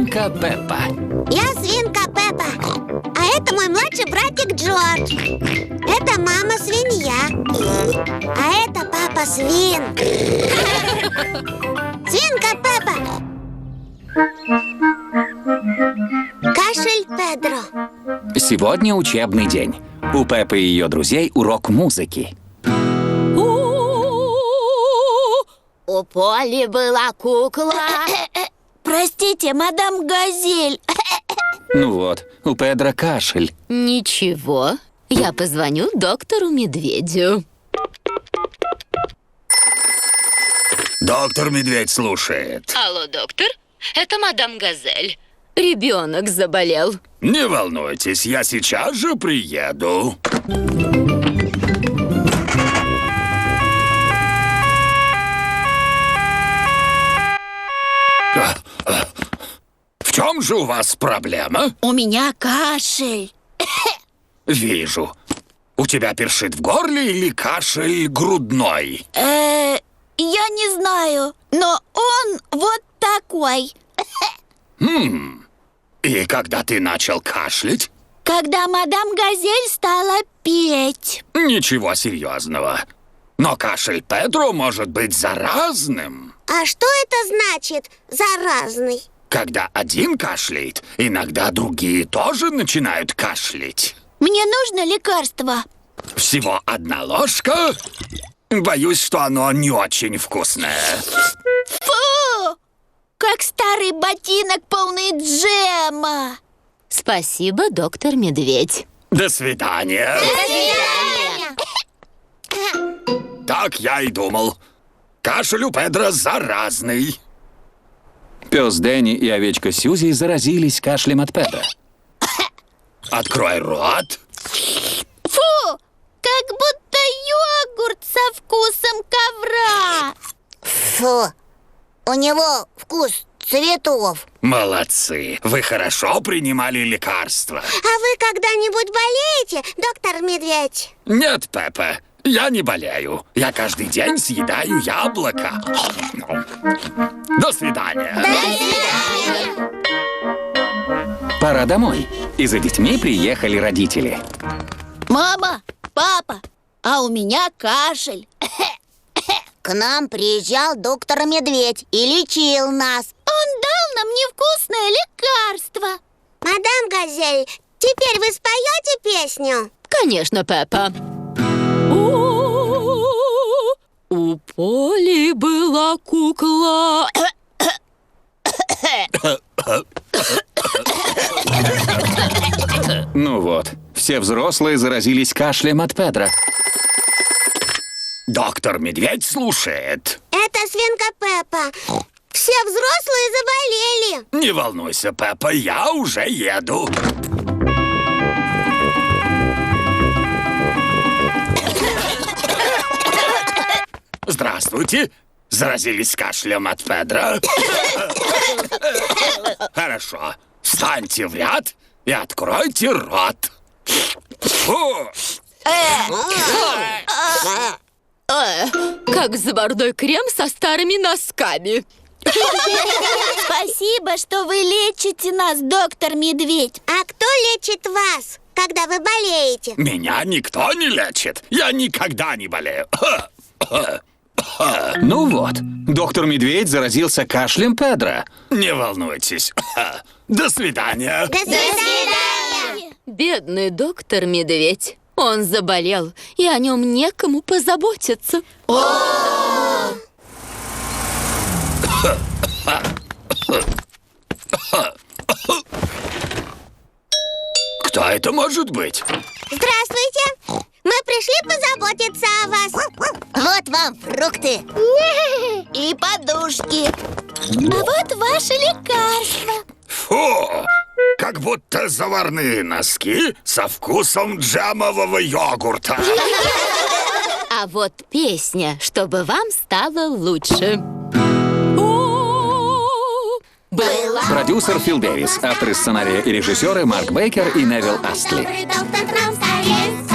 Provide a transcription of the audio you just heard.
свинка Пеппа. Я свинка Пеппа, а это мой младший братик Джордж. Это мама свинья, а это папа свин. Свинка Пеппа. Кашель Педро. Сегодня учебный день. У Пеппы и ее друзей урок музыки. У Поли была кукла. Простите, мадам Газель. Ну вот, у Педро кашель. Ничего, я позвоню доктору Медведю. Доктор Медведь слушает. Алло, доктор, это мадам Газель. Ребенок заболел. Не волнуйтесь, я сейчас же приеду. В чем же у вас проблема? У меня кашель. Вижу. У тебя першит в горле или кашель грудной? Я не знаю, но он вот такой. И когда ты начал кашлять? Когда мадам Газель стала петь. Ничего серьезного. Но кашель Педро может быть заразным. А что это значит, заразный? Когда один кашляет, иногда другие тоже начинают кашлять. Мне нужно лекарство. Всего одна ложка. Боюсь, что оно не очень вкусное. Фу! Как старый ботинок, полный джема. Спасибо, доктор Медведь. До свидания. Так я и думал. Кашель у Педро заразный. Пес Дэнни и овечка Сьюзи заразились кашлем от Педро. Открой рот. Фу! Как будто йогурт со вкусом ковра. Фу! У него вкус цветов. Молодцы. Вы хорошо принимали лекарства. А вы когда-нибудь болеете, доктор Медведь? Нет, Пеппа, я не болею. Я каждый день съедаю яблоко. До свидания. Пора домой. И за детьми приехали родители. Мама, папа, а у меня кашель. К нам приезжал доктор Медведь и лечил нас. Он дал нам невкусное лекарство. Мадам Газель, теперь вы споете песню? Конечно, Пеппа. У Поли была кукла. Ну вот, все взрослые заразились кашлем от Педро. Доктор Медведь слушает. Это свинка Пеппа. Все взрослые заболели. Не волнуйся, Пеппа, я уже еду. Здравствуйте. Заразились кашлем от Педро? Хорошо. Встаньте в ряд и откройте рот. Фу. Как заварной крем со старыми носками. Спасибо, что вы лечите нас, доктор Медведь. А кто лечит вас, когда вы болеете? Меня никто не лечит. Я никогда не болею. Ну вот, доктор Медведь заразился кашлем Педро. Не волнуйтесь. До свидания. До свидания. Бедный доктор Медведь. Он заболел, и о нем некому позаботиться. Кто это может быть? Здравствуйте. Мы пришли позаботиться о вас. Вот вам фрукты. И подушки. А вот ваше лекарство. Фу! Как будто заварные носки со вкусом джемового йогурта. А вот песня, чтобы вам стало лучше. Продюсер Фил Дэвис, авторы сценария и режиссеры Марк Бейкер и Невил Астли. Добрый доктор к нам скорее.